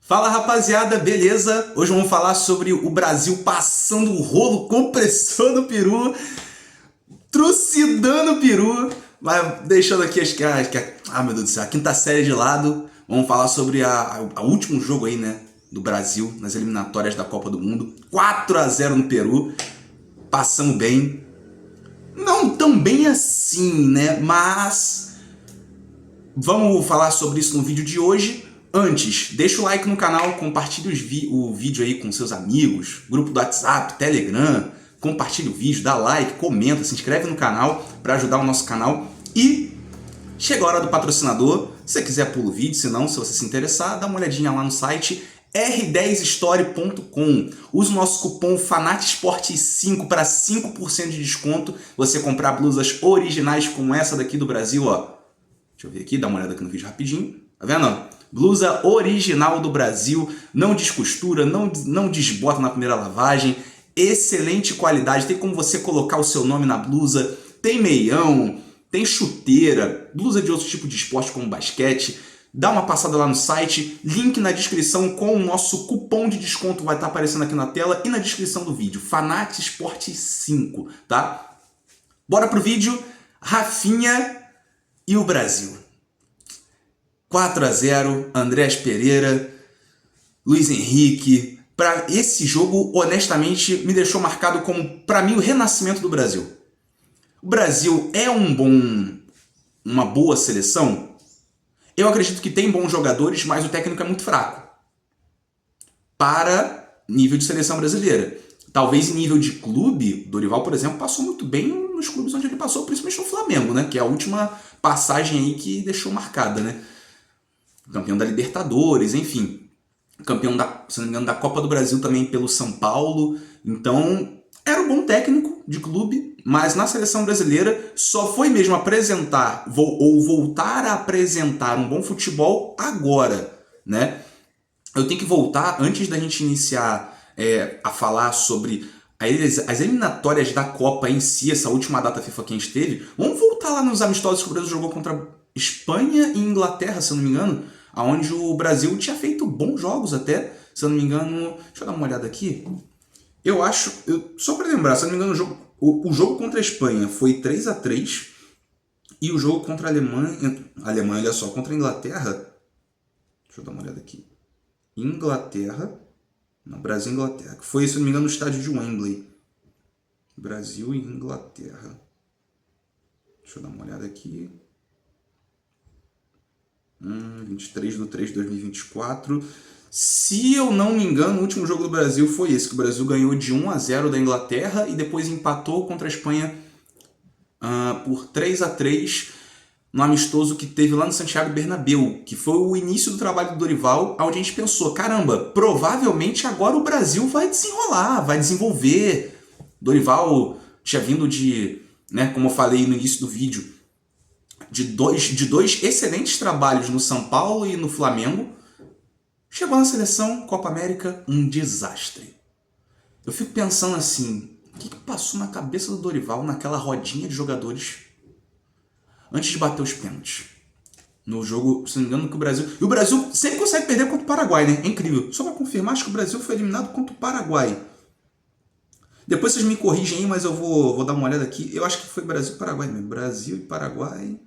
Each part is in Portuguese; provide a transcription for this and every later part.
Fala rapaziada, beleza? Hoje vamos falar sobre o Brasil passando o rolo compressor no peru, trucidando o peru, mas deixando aqui meu Deus do céu, a quinta série de lado. Vamos falar sobre o último jogo aí, né, do Brasil nas eliminatórias da Copa do Mundo. 4-0 no Peru, passamos bem. Não tão bem assim, né, mas vamos falar sobre isso no vídeo de hoje. Antes, deixa o like no canal, compartilhe o vídeo aí com seus amigos, grupo do WhatsApp, Telegram, compartilhe o vídeo, dá like, comenta, se inscreve no canal para ajudar o nosso canal. E chega a hora do patrocinador. Se você quiser, pula o vídeo, se não, se você se interessar, dá uma olhadinha lá no site r10story.com. Use o nosso cupom FANATSPORT5 para 5% de desconto. Você comprar blusas originais como essa daqui do Brasil, ó. Deixa eu ver aqui, dá uma olhada aqui no vídeo rapidinho. Tá vendo? Blusa original do Brasil, não descostura, não desbota na primeira lavagem, excelente qualidade, tem como você colocar o seu nome na blusa, tem meião, tem chuteira, blusa de outro tipo de esporte como basquete. Dá uma passada lá no site, link na descrição com o nosso cupom de desconto, vai estar aparecendo aqui na tela e na descrição do vídeo, FANATSPORT5, tá? Bora pro vídeo. Rafinha e o Brasil. 4-0, Andrés Pereira, Luiz Henrique. Para esse jogo, honestamente, me deixou marcado como, para mim, o renascimento do Brasil. O Brasil é uma boa seleção? Eu acredito que tem bons jogadores, mas o técnico é muito fraco para nível de seleção brasileira. Talvez em nível de clube, Dorival, por exemplo, passou muito bem nos clubes onde ele passou, principalmente no Flamengo, né? Que é a última passagem aí que deixou marcada, né? Campeão da Libertadores, enfim. Campeão, se não me engano, da Copa do Brasil também pelo São Paulo. Então, era um bom técnico de clube, mas na seleção brasileira só foi mesmo apresentar, ou voltar a apresentar um bom futebol agora, né? Eu tenho que voltar, antes da gente iniciar a falar sobre as eliminatórias da Copa em si, essa última data FIFA que a gente teve, vamos voltar lá nos amistosos que o Brasil jogou contra Espanha e Inglaterra, se eu não me engano, onde o Brasil tinha feito bons jogos até, se eu não me engano. Deixa eu dar uma olhada aqui. Eu acho, só para lembrar, se eu não me engano, o jogo contra a Espanha foi 3-3 e o jogo contra a Alemanha, olha só, contra a Inglaterra, deixa eu dar uma olhada aqui. Brasil e Inglaterra, que foi, se eu não me engano, no estádio de Wembley. Brasil e Inglaterra. Deixa eu dar uma olhada aqui. 23/3/2024. Se eu não me engano, o último jogo do Brasil foi esse, que o Brasil ganhou de 1-0 da Inglaterra e depois empatou contra a Espanha por 3-3 no amistoso que teve lá no Santiago Bernabéu, que foi o início do trabalho do Dorival, onde a gente pensou, caramba, provavelmente agora o Brasil vai desenrolar, vai desenvolver. Dorival tinha vindo de, né, como eu falei no início do vídeo, de dois excelentes trabalhos no São Paulo e no Flamengo. Chegou na seleção, Copa América, um desastre. Eu fico pensando assim, o que passou na cabeça do Dorival naquela rodinha de jogadores antes de bater os pênaltis? No jogo, se não me engano, que o Brasil... E o Brasil sempre consegue perder contra o Paraguai, né? É incrível. Só para confirmar, acho que o Brasil foi eliminado contra o Paraguai. Depois vocês me corrigem aí, mas eu vou dar uma olhada aqui. Eu acho que foi Brasil e Paraguai mesmo. Brasil e Paraguai.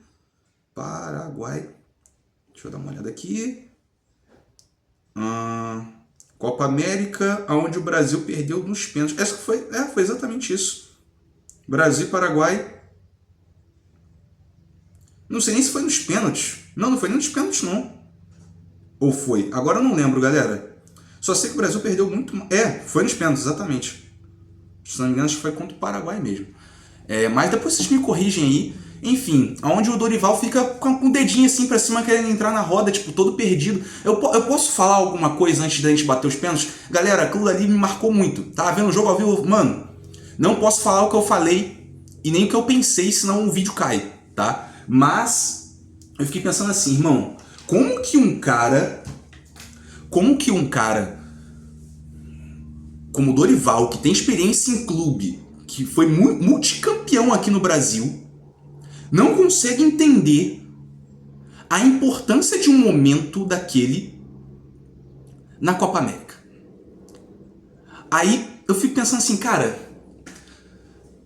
Deixa eu dar uma olhada aqui. Copa América, onde o Brasil perdeu nos pênaltis. Essa foi exatamente isso. Brasil e Paraguai. Não sei nem se foi nos pênaltis. Não foi nem nos pênaltis, não. Ou foi? Agora eu não lembro, galera. Só sei que o Brasil perdeu muito... foi nos pênaltis, exatamente. Se não me engano, acho que foi contra o Paraguai mesmo. Mas depois vocês me corrigem aí. Enfim, onde o Dorival fica com o dedinho assim pra cima, querendo entrar na roda, tipo, todo perdido. Eu posso falar alguma coisa antes da gente bater os pênaltis? Galera, aquilo ali me marcou muito. Tava vendo o jogo ao vivo, mano, não posso falar o que eu falei e nem o que eu pensei, senão o vídeo cai, tá? Mas eu fiquei pensando assim, irmão, como que um cara como o Dorival, que tem experiência em clube, que foi multicampeão aqui no Brasil, não consegue entender a importância de um momento daquele na Copa América. Aí eu fico pensando assim, cara,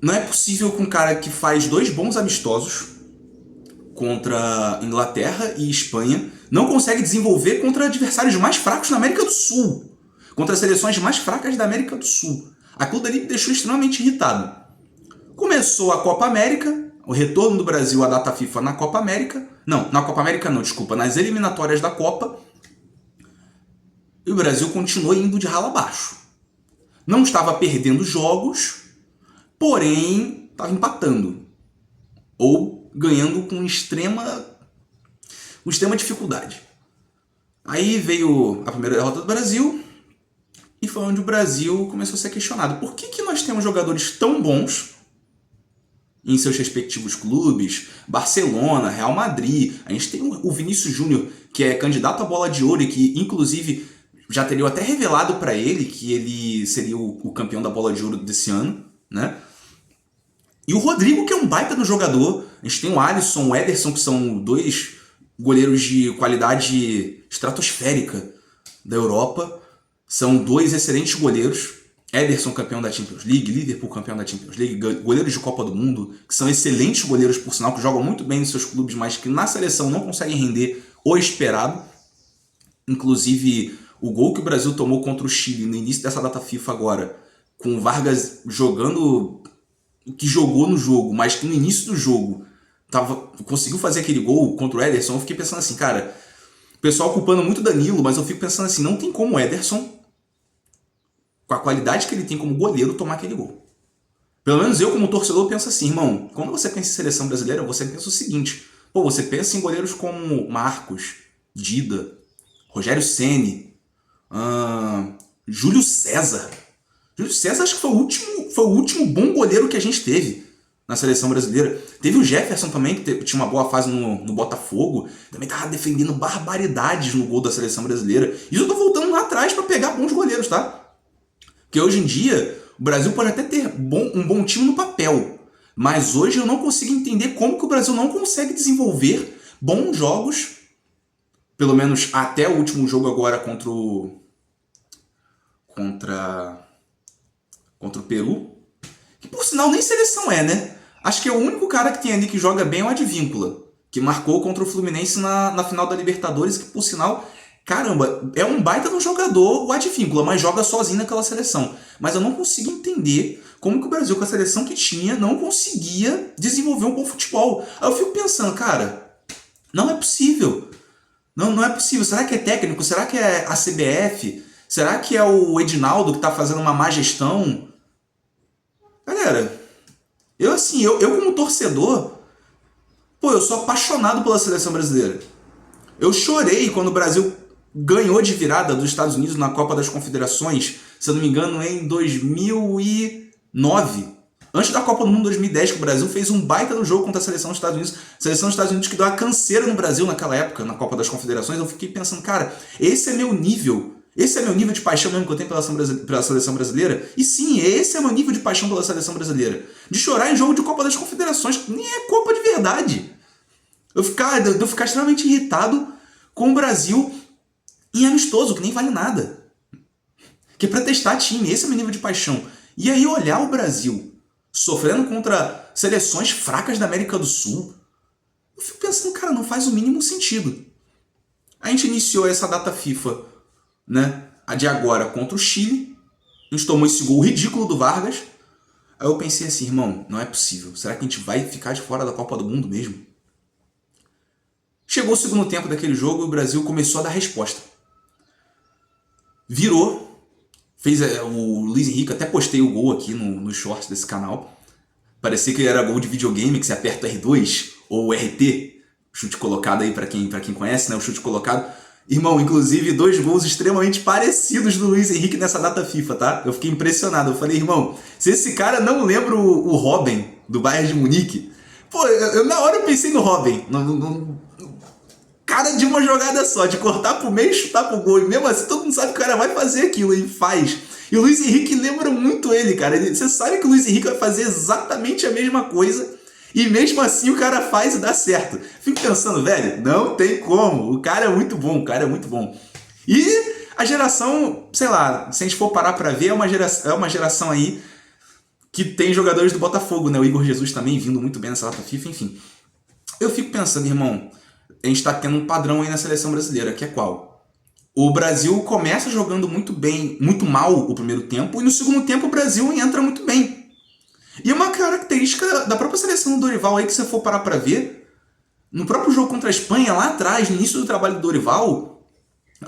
não é possível que um cara que faz 2 bons amistosos contra Inglaterra e Espanha não consegue desenvolver contra adversários mais fracos na América do Sul, contra as seleções mais fracas da América do Sul. Aquilo dali me deixou extremamente irritado. Começou a Copa América, o retorno do Brasil à data FIFA na Copa América. Não, na Copa América não, desculpa, nas eliminatórias da Copa. E o Brasil continuou indo de ralo abaixo. Não estava perdendo jogos, porém estava empatando. Ou ganhando com extrema dificuldade. Aí veio a primeira derrota do Brasil e foi onde o Brasil começou a ser questionado. Por que nós temos jogadores tão bons em seus respectivos clubes? Barcelona, Real Madrid, a gente tem o Vinícius Júnior, que é candidato à Bola de Ouro e que, inclusive, já teriam até revelado para ele que ele seria o campeão da Bola de Ouro desse ano, né? E o Rodrigo, que é um baita no jogador. A gente tem o Alisson, o Ederson, que são 2 goleiros de qualidade estratosférica da Europa. São 2 excelentes goleiros. Ederson, campeão da Champions League, Liverpool, campeão da Champions League, goleiros de Copa do Mundo, que são excelentes goleiros, por sinal, que jogam muito bem nos seus clubes, mas que na seleção não conseguem render o esperado. Inclusive, o gol que o Brasil tomou contra o Chile no início dessa data FIFA agora, com o Vargas jogando o que jogou no jogo, mas que no início do jogo conseguiu fazer aquele gol contra o Ederson, eu fiquei pensando assim, cara, o pessoal culpando muito Danilo, mas eu fico pensando assim, não tem como o Ederson, com a qualidade que ele tem como goleiro, tomar aquele gol. Pelo menos eu, como torcedor, penso assim, irmão, quando você pensa em seleção brasileira, você pensa o seguinte, você pensa em goleiros como Marcos, Dida, Rogério Ceni, Júlio César. Júlio César acho que foi o último bom goleiro que a gente teve na seleção brasileira. Teve o Jefferson também, que tinha uma boa fase no Botafogo. Também tava defendendo barbaridades no gol da seleção brasileira. E eu tô voltando lá atrás para pegar bons goleiros, tá? Porque hoje em dia, o Brasil pode até ter um bom time no papel. Mas hoje eu não consigo entender como que o Brasil não consegue desenvolver bons jogos. Pelo menos até o último jogo agora contra o Peru, que por sinal nem seleção é, né? Acho que é o único cara que tem ali que joga bem é o Advíncula, que marcou contra o Fluminense na final da Libertadores, que por sinal, caramba, é um baita no jogador o Advíncula, mas joga sozinho naquela seleção. Mas eu não consigo entender como que o Brasil, com a seleção que tinha, não conseguia desenvolver um bom futebol. Aí eu fico pensando, cara, não é possível. Não é possível. Será que é técnico? Será que é a CBF? Será que é o Edinaldo que tá fazendo uma má gestão? Galera, eu como torcedor, eu sou apaixonado pela seleção brasileira. Eu chorei quando o Brasil ganhou de virada dos Estados Unidos na Copa das Confederações, se eu não me engano, em 2009. Antes da Copa do Mundo 2010, que o Brasil fez um baita no jogo contra a seleção dos Estados Unidos. A seleção dos Estados Unidos que deu uma canseira no Brasil naquela época, na Copa das Confederações. Eu fiquei pensando, cara, esse é meu nível. Esse é meu nível de paixão mesmo que eu tenho pela seleção brasileira. E sim, esse é meu nível de paixão pela seleção brasileira. De chorar em jogo de Copa das Confederações, nem é Copa de verdade. Eu ficar extremamente irritado com o Brasil em amistoso, que nem vale nada. Que é pra testar time, esse é meu nível de paixão. E aí olhar o Brasil sofrendo contra seleções fracas da América do Sul, eu fico pensando, cara, não faz o mínimo sentido. A gente iniciou essa data FIFA, né, a de agora contra o Chile, a gente tomou esse gol ridículo do Vargas. Aí eu pensei assim, irmão, não é possível. Será que a gente vai ficar de fora da Copa do Mundo mesmo? Chegou o segundo tempo daquele jogo e o Brasil começou a dar resposta. Virou, fez o Luiz Henrique, até postei o gol aqui no shorts desse canal. Parecia que era gol de videogame, que você aperta o R2 ou o RT, chute colocado aí pra quem conhece, né, o chute colocado. Irmão, inclusive 2 gols extremamente parecidos do Luiz Henrique nessa data FIFA, tá? Eu fiquei impressionado. Eu falei, irmão, se esse cara não lembra o Robben, do Bayern de Munique, na hora eu pensei no Robben, cara de uma jogada só, de cortar pro meio e chutar pro gol. E mesmo assim, todo mundo sabe que o cara vai fazer aquilo, e faz. E o Luiz Henrique lembra muito ele, cara. Você sabe que o Luiz Henrique vai fazer exatamente a mesma coisa, e mesmo assim o cara faz e dá certo. Fico pensando, velho, não tem como. O cara é muito bom, E A geração, sei lá, se a gente for parar pra ver, é uma geração aí que tem jogadores do Botafogo, né? O Igor Jesus também vindo muito bem nessa data FIFA, enfim. Eu fico pensando, irmão, a gente tá tendo um padrão aí na seleção brasileira, que é qual? O Brasil começa jogando muito bem, muito mal o primeiro tempo, e no segundo tempo o Brasil entra muito bem. E uma característica da própria seleção do Dorival aí, que se você for parar pra ver, no próprio jogo contra a Espanha, lá atrás, no início do trabalho do Dorival,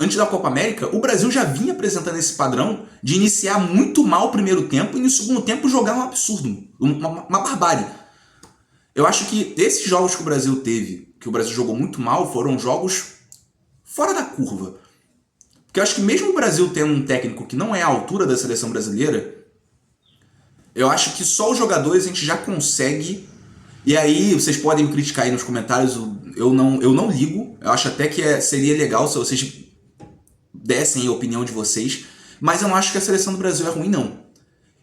antes da Copa América, o Brasil já vinha apresentando esse padrão de iniciar muito mal o primeiro tempo e no segundo tempo jogar um absurdo, uma barbárie. Eu acho que esses jogos que o Brasil teve, que o Brasil jogou muito mal, foram jogos fora da curva. Porque eu acho que mesmo o Brasil tendo um técnico que não é à altura da seleção brasileira, eu acho que só os jogadores a gente já consegue. E aí, vocês podem me criticar aí nos comentários, eu não ligo. Eu acho até que seria legal se vocês dessem a opinião de vocês. Mas eu não acho que a seleção do Brasil é ruim, não.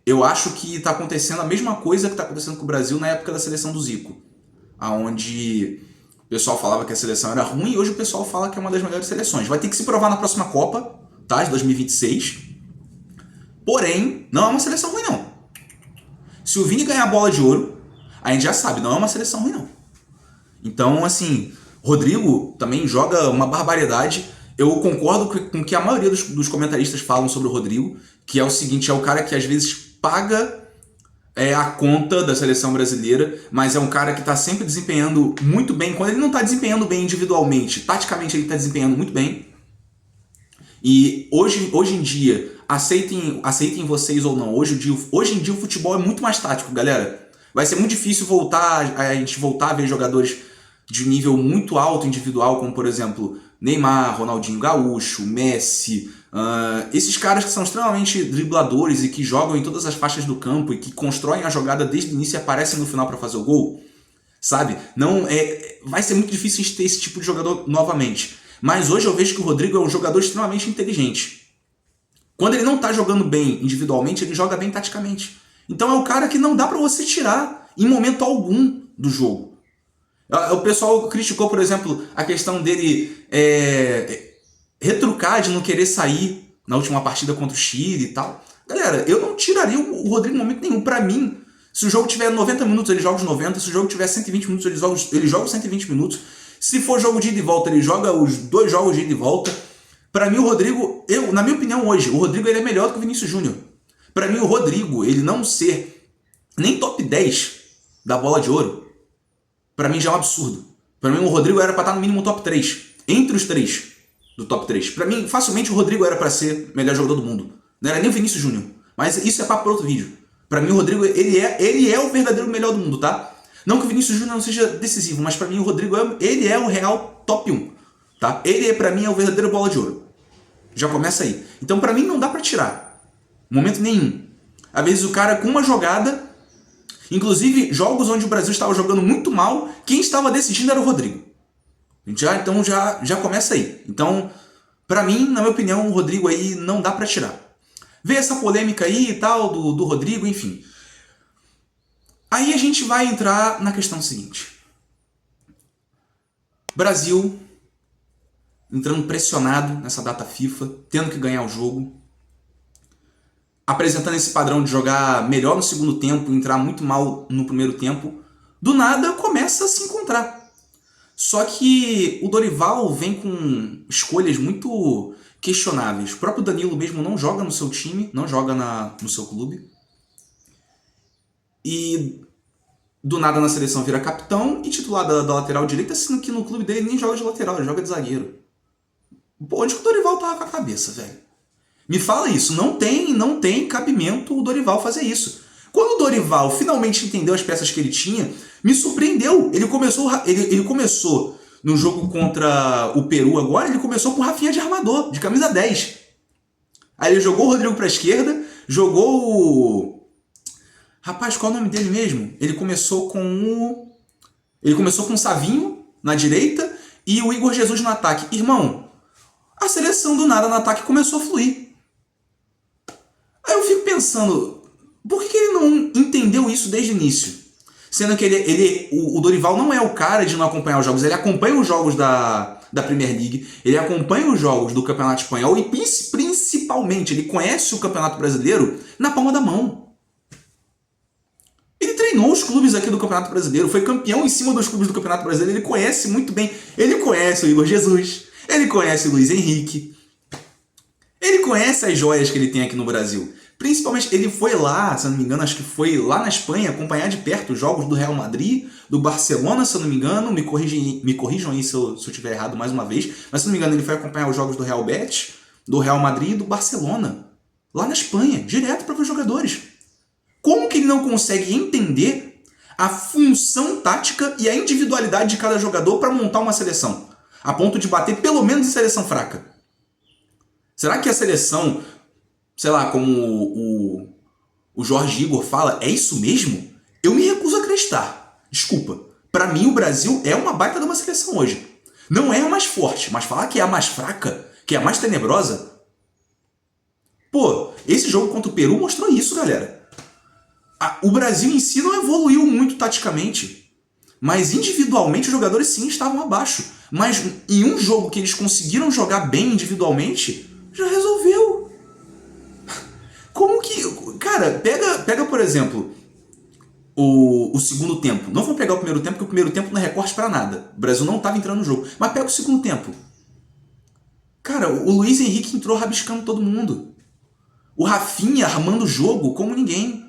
Eu acho que está acontecendo a mesma coisa que está acontecendo com o Brasil na época da seleção do Zico. Onde o pessoal falava que a seleção era ruim e hoje o pessoal fala que é uma das melhores seleções. Vai ter que se provar na próxima Copa, tá? De 2026. Porém, não é uma seleção ruim, não. Se o Vini ganhar a bola de ouro, a gente já sabe, não é uma seleção ruim, não. Então, assim, Rodrigo também joga uma barbaridade. Eu concordo com o que a maioria dos comentaristas falam sobre o Rodrigo, que é o seguinte, é o cara que às vezes paga a conta da seleção brasileira, mas é um cara que está sempre desempenhando muito bem. Quando ele não está desempenhando bem individualmente, taticamente ele está desempenhando muito bem. E hoje em dia, aceitem vocês ou não, hoje em dia o futebol é muito mais tático, galera. Vai ser muito difícil a gente voltar a ver jogadores de nível muito alto individual, como por exemplo Neymar, Ronaldinho Gaúcho, Messi, esses caras que são extremamente dribladores e que jogam em todas as faixas do campo e que constroem a jogada desde o início e aparecem no final para fazer o gol, sabe? Vai ser muito difícil a gente ter esse tipo de jogador novamente. Mas hoje eu vejo que o Rodrigo é um jogador extremamente inteligente. Quando ele não tá jogando bem individualmente, ele joga bem taticamente. Então é o cara que não dá para você tirar em momento algum do jogo. O pessoal criticou, por exemplo, a questão dele retrucar, de não querer sair na última partida contra o Chile e tal. Galera, eu não tiraria o Rodrigo em momento nenhum. Pra mim, se o jogo tiver 90 minutos, ele joga os 90. Se o jogo tiver 120 minutos, ele joga os 120 minutos. Se for jogo de ida e volta, ele joga os 2 jogos de ida e volta. Pra mim, o Rodrigo, na minha opinião hoje, o Rodrigo ele é melhor do que o Vinícius Júnior. Pra mim, o Rodrigo, ele não ser nem top 10 da bola de ouro, pra mim já é um absurdo. Pra mim, o Rodrigo era pra estar no mínimo top 3. Entre os 3 do top 3. Pra mim, facilmente o Rodrigo era pra ser o melhor jogador do mundo. Não era nem o Vinícius Júnior. Mas isso é papo para outro vídeo. Pra mim, o Rodrigo, ele é o verdadeiro melhor do mundo, tá? Não que o Vinícius Júnior não seja decisivo, mas pra mim o Rodrigo, ele é o real top 1. Tá? Ele, pra mim, é o verdadeiro bola de ouro. Já começa aí. Então, pra mim, não dá pra tirar. Momento nenhum. Às vezes o cara com uma jogada, inclusive jogos onde o Brasil estava jogando muito mal, quem estava decidindo era o Rodrigo. Então já começa aí. Então, pra mim, na minha opinião, o Rodrigo aí não dá pra tirar. Vê essa polêmica aí e tal do Rodrigo, enfim. Aí a gente vai entrar na questão seguinte. Brasil entrando pressionado nessa data FIFA, tendo que ganhar o jogo, apresentando esse padrão de jogar melhor no segundo tempo, entrar muito mal no primeiro tempo, do nada começa a se encontrar. Só que o Dorival vem com escolhas muito questionáveis. O próprio Danilo mesmo não joga no seu time, não joga no seu clube. E do nada na seleção vira capitão e titular da lateral direita, sendo que no clube dele nem joga de lateral, ele joga de zagueiro. Pô, onde que o Dorival tava com a cabeça, velho? Me fala isso, não tem cabimento o Dorival fazer isso. Quando o Dorival finalmente entendeu as peças que ele tinha, me surpreendeu. Ele começou no jogo contra o Peru agora, ele começou com o Rafinha de armador, de camisa 10. Aí ele jogou o Rodrigo pra esquerda, jogou o... Rapaz, qual é o nome dele mesmo? Ele começou com o Savinho na direita e o Igor Jesus no ataque. Irmão, a seleção do nada no ataque começou a fluir. Aí eu fico pensando, por que ele não entendeu isso desde o início? Sendo que o Dorival não é o cara de não acompanhar os jogos, ele acompanha os jogos da da Premier League, ele acompanha os jogos do Campeonato Espanhol e principalmente ele conhece o Campeonato Brasileiro na palma da mão. Ele treinou os clubes aqui do Campeonato Brasileiro, foi campeão em cima dos clubes do Campeonato Brasileiro, ele conhece muito bem. Ele conhece o Igor Jesus, ele conhece o Luiz Henrique, ele conhece as joias que ele tem aqui no Brasil. Principalmente, ele foi lá, se eu não me engano, acho que foi lá na Espanha, acompanhar de perto os jogos do Real Madrid, do Barcelona, se eu não me engano, me corrijam aí se eu estiver errado mais uma vez, mas se eu não me engano, ele foi acompanhar os jogos do Real Betis, do Real Madrid e do Barcelona, lá na Espanha, direto para os jogadores. Como que ele não consegue entender a função tática e a individualidade de cada jogador para montar uma seleção, a ponto de bater pelo menos em seleção fraca? Será que a seleção, sei lá, como o Jorge Igor fala, é isso mesmo? Eu me recuso a acreditar. Desculpa. Pra mim, o Brasil é uma baita de uma seleção hoje. Não é a mais forte, mas falar que é a mais fraca, que é a mais tenebrosa... Pô, esse jogo contra o Peru mostrou isso, galera. O Brasil em si não evoluiu muito taticamente, mas individualmente os jogadores sim estavam abaixo. Mas em um jogo que eles conseguiram jogar bem individualmente, já resolveu. Como que... Cara, pega por exemplo, o segundo tempo. Não vou pegar o primeiro tempo, porque o primeiro tempo não é recorte pra nada. O Brasil não estava entrando no jogo. Mas pega o segundo tempo. Cara, o Luiz Henrique entrou rabiscando todo mundo. O Rafinha armando o jogo como ninguém.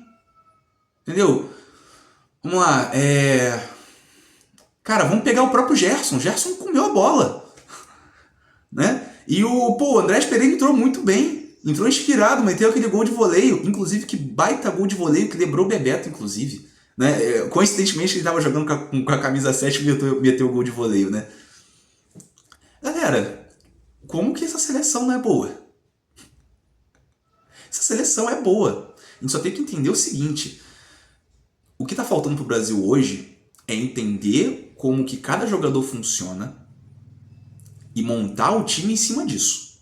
Entendeu? Vamos lá. Cara, vamos pegar o próprio Gerson. O Gerson comeu a bola. Né? E o Andrés Pereira entrou muito bem. Entrou inspirado, meteu aquele gol de voleio. Inclusive, que baita gol de voleio que lembrou o Bebeto, inclusive. Né? Coincidentemente, ele estava jogando com a camisa 7 e meteu o gol de voleio. Né? Galera, como que essa seleção não é boa? Essa seleção é boa. A gente só tem que entender o seguinte. O que está faltando para o Brasil hoje é entender como que cada jogador funciona e montar o time em cima disso.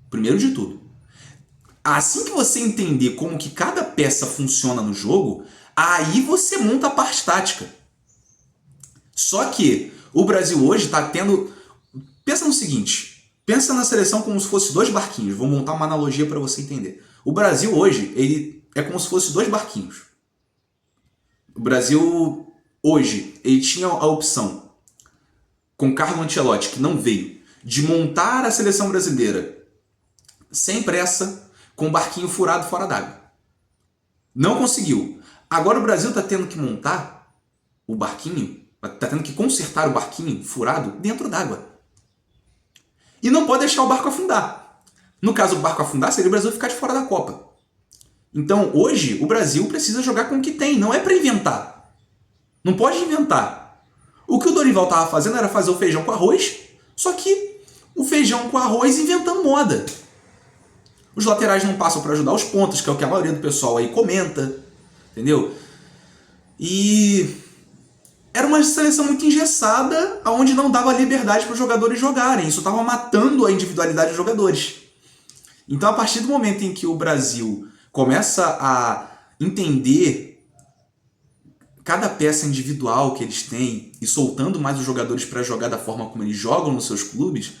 Primeiro de tudo. Assim que você entender como que cada peça funciona no jogo, aí você monta a parte tática. Só que o Brasil hoje está tendo... Pensa no seguinte, pensa na seleção como se fosse dois barquinhos. Vou montar uma analogia para você entender. O Brasil hoje, ele é como se fosse dois barquinhos. O Brasil hoje, ele tinha a opção, com Carlo Ancelotti, que não veio, de montar a seleção brasileira sem pressa, com o barquinho furado fora d'água. Não conseguiu. Agora o Brasil está tendo que montar o barquinho, está tendo que consertar o barquinho furado dentro d'água. E não pode deixar o barco afundar. No caso do barco afundar, seria o Brasil ficar de fora da Copa. Então, hoje, o Brasil precisa jogar com o que tem, não é para inventar. Não pode inventar. O que o Dorival estava fazendo era fazer o feijão com arroz, só que o feijão com arroz inventando moda. Os laterais não passam para ajudar os pontas, que é o que a maioria do pessoal aí comenta, entendeu? E era uma seleção muito engessada, onde não dava liberdade para os jogadores jogarem. Isso estava matando a individualidade dos jogadores. Então, a partir do momento em que o Brasil começa a entender cada peça individual que eles têm e soltando mais os jogadores para jogar da forma como eles jogam nos seus clubes.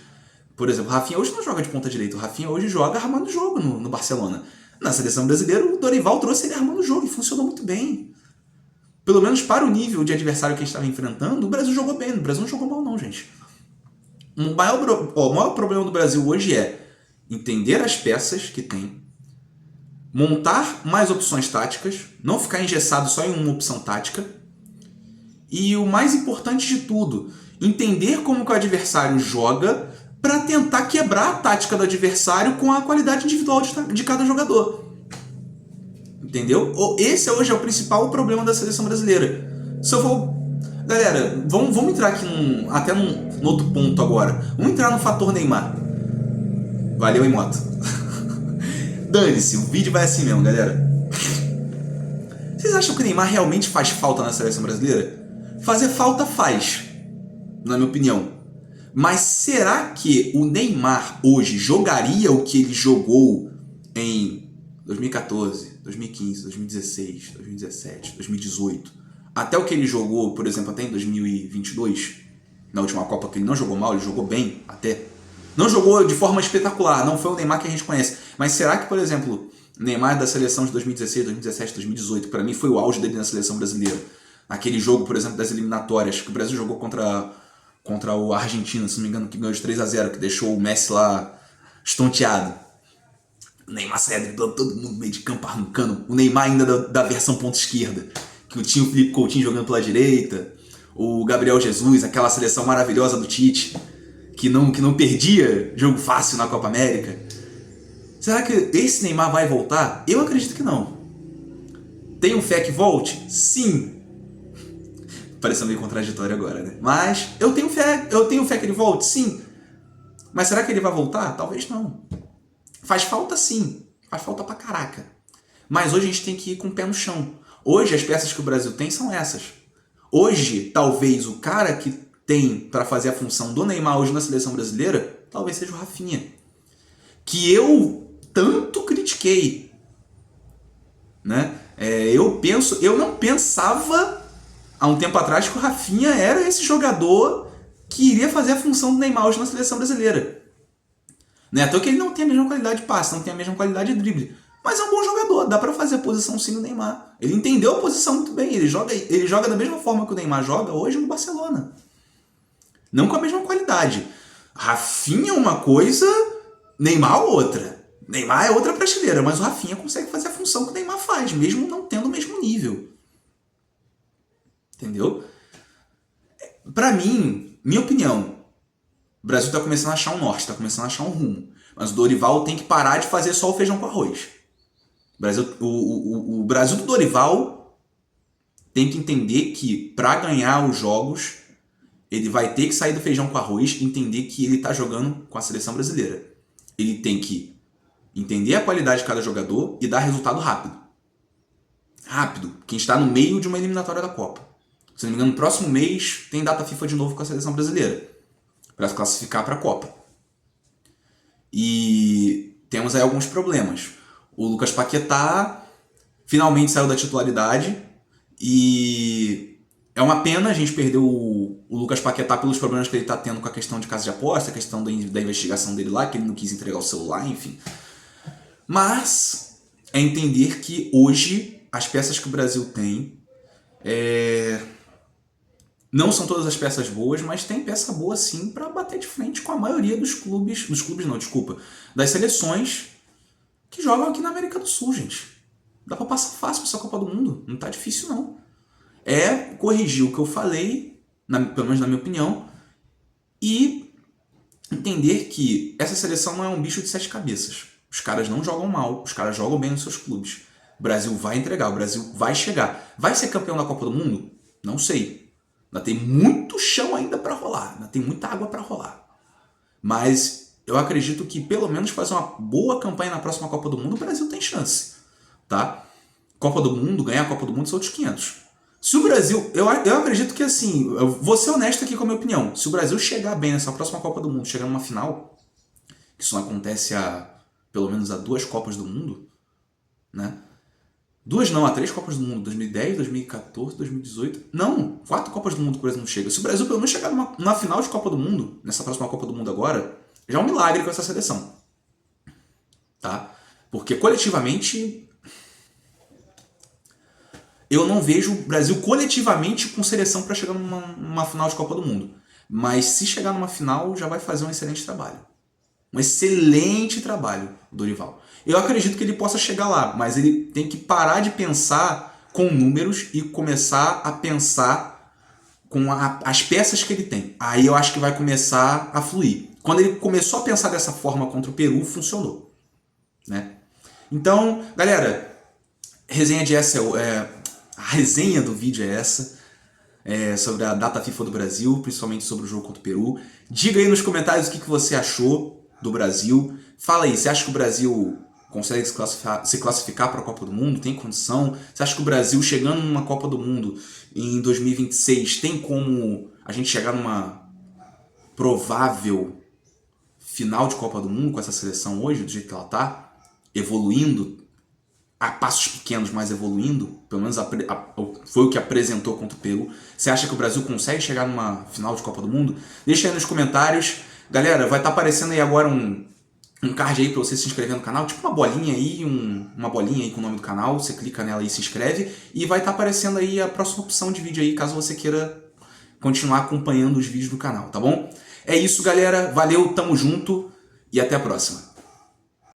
Por exemplo, o Rafinha hoje não joga de ponta direita, o Rafinha hoje joga armando o jogo no Barcelona. Na seleção brasileira, o Dorival trouxe ele armando o jogo e funcionou muito bem. Pelo menos para o nível de adversário que a gente estava enfrentando, o Brasil jogou bem. O Brasil não jogou mal não, gente. O maior problema do Brasil hoje é entender as peças que tem, montar mais opções táticas, não ficar engessado só em uma opção tática, e o mais importante de tudo, entender como que o adversário joga para tentar quebrar a tática do adversário com a qualidade individual de cada jogador. Entendeu? Esse hoje é o principal problema da seleção brasileira. Se eu for... Galera, vamos entrar aqui num outro ponto agora. Vamos entrar no fator Neymar. Valeu, hein, Moto? Dane-se, o vídeo vai assim mesmo, galera. Vocês acham que o Neymar realmente faz falta na seleção brasileira? Fazer falta faz, na minha opinião. Mas será que o Neymar hoje jogaria o que ele jogou em 2014, 2015, 2016, 2017, 2018, até o que ele jogou, por exemplo, até em 2022? na última Copa, que ele não jogou mal, ele jogou bem até. Não jogou de forma espetacular, não foi o Neymar que a gente conhece. Mas será que, por exemplo, o Neymar da seleção de 2016, 2017, 2018, que para mim foi o auge dele na seleção brasileira, aquele jogo, por exemplo, das eliminatórias, que o Brasil jogou contra o Argentina, se não me engano, que ganhou de 3-0, que deixou o Messi lá estonteado. O Neymar saia driblando todo mundo no meio de campo, arrancando. O Neymar ainda da versão ponta esquerda, que tinha o Felipe Coutinho jogando pela direita, o Gabriel Jesus, aquela seleção maravilhosa do Tite, que não perdia jogo fácil na Copa América. Será que esse Neymar vai voltar? Eu acredito que não. Tenho fé que volte? Sim. Parecendo meio contraditório agora, né? Mas eu tenho fé que ele volte? Sim. Mas será que ele vai voltar? Talvez não. Faz falta sim. Faz falta pra caraca. Mas hoje a gente tem que ir com o pé no chão. Hoje as peças que o Brasil tem são essas. Hoje, talvez o cara que tem para fazer a função do Neymar hoje na seleção brasileira, talvez seja o Rafinha. Que eu tanto critiquei. Né? Eu não pensava há um tempo atrás que o Rafinha era esse jogador que iria fazer a função do Neymar hoje na seleção brasileira. Né? Até que ele não tem a mesma qualidade de passe, não tem a mesma qualidade de drible. Mas é um bom jogador, dá pra fazer a posição sim do Neymar. Ele entendeu a posição muito bem, ele joga da mesma forma que o Neymar joga hoje no Barcelona. Não com a mesma qualidade. Rafinha é uma coisa, Neymar outra. Neymar é outra prateleira, mas o Rafinha consegue fazer a função que o Neymar faz, mesmo não tendo o mesmo nível. Entendeu? Pra mim, minha opinião, o Brasil tá começando a achar um norte, tá começando a achar um rumo. Mas o Dorival tem que parar de fazer só o feijão com arroz. O Brasil do Dorival tem que entender que para ganhar os jogos ele vai ter que sair do feijão com arroz e entender que ele está jogando com a seleção brasileira. Ele tem que entender a qualidade de cada jogador e dar resultado rápido. Rápido. Quem está no meio de uma eliminatória da Copa. Se não me engano, no próximo mês tem data FIFA de novo com a seleção brasileira para se classificar para a Copa. E temos aí alguns problemas. O Lucas Paquetá finalmente saiu da titularidade e é uma pena a gente perder o Lucas Paquetá pelos problemas que ele está tendo com a questão de casa de aposta, a questão da investigação dele lá, que ele não quis entregar o celular, enfim. Mas é entender que hoje as peças que o Brasil tem não são todas as peças boas, mas tem peça boa sim para bater de frente com a maioria dos clubes, das seleções que jogam aqui na América do Sul, gente. Dá pra passar fácil pra essa Copa do Mundo. Não tá difícil, não. É corrigir o que eu falei, pelo menos na minha opinião, e entender que essa seleção não é um bicho de 7 cabeças. Os caras não jogam mal, os caras jogam bem nos seus clubes. O Brasil vai entregar, o Brasil vai chegar. Vai ser campeão da Copa do Mundo? Não sei. Ainda tem muito chão ainda pra rolar, ainda tem muita água pra rolar. Mas eu acredito que pelo menos fazer uma boa campanha na próxima Copa do Mundo, o Brasil tem chance, tá? Copa do Mundo, ganhar a Copa do Mundo são outros 500. Se o Brasil, eu acredito que assim, eu vou ser honesto aqui com a minha opinião, se o Brasil chegar bem nessa próxima Copa do Mundo, chegar numa final, que isso não acontece pelo menos há 2 Copas do Mundo, né? 2 não, há 3 Copas do Mundo, 2010, 2014, 2018. Não, 4 Copas do Mundo que o Brasil não chega. Se o Brasil pelo menos chegar numa final de Copa do Mundo, nessa próxima Copa do Mundo agora, já é um milagre com essa seleção. Tá? Porque coletivamente, eu não vejo o Brasil coletivamente com seleção para chegar numa final de Copa do Mundo. Mas se chegar numa final, já vai fazer um excelente trabalho. Um excelente trabalho, Dorival. Eu acredito que ele possa chegar lá, mas ele tem que parar de pensar com números e começar a pensar com as peças que ele tem. Aí eu acho que vai começar a fluir. Quando ele começou a pensar dessa forma contra o Peru, funcionou. Né? Então, galera, a resenha do vídeo é essa. Sobre a data FIFA do Brasil, principalmente sobre o jogo contra o Peru. Diga aí nos comentários o que você achou do Brasil. Fala aí, você acha que o Brasil consegue se classificar para a Copa do Mundo? Tem condição? Você acha que o Brasil, chegando numa Copa do Mundo em 2026, tem como a gente chegar numa provável final de Copa do Mundo com essa seleção hoje, do jeito que ela tá, evoluindo a passos pequenos, mas evoluindo, pelo menos foi o que apresentou contra o Peru. Você acha que o Brasil consegue chegar numa final de Copa do Mundo? Deixa aí nos comentários. Galera, vai estar aparecendo aí agora um card aí para você se inscrever no canal, tipo uma bolinha aí, uma bolinha aí com o nome do canal, você clica nela e se inscreve, e vai estar aparecendo aí a próxima opção de vídeo aí, caso você queira continuar acompanhando os vídeos do canal, tá bom? É isso, galera, valeu, tamo junto e até a próxima.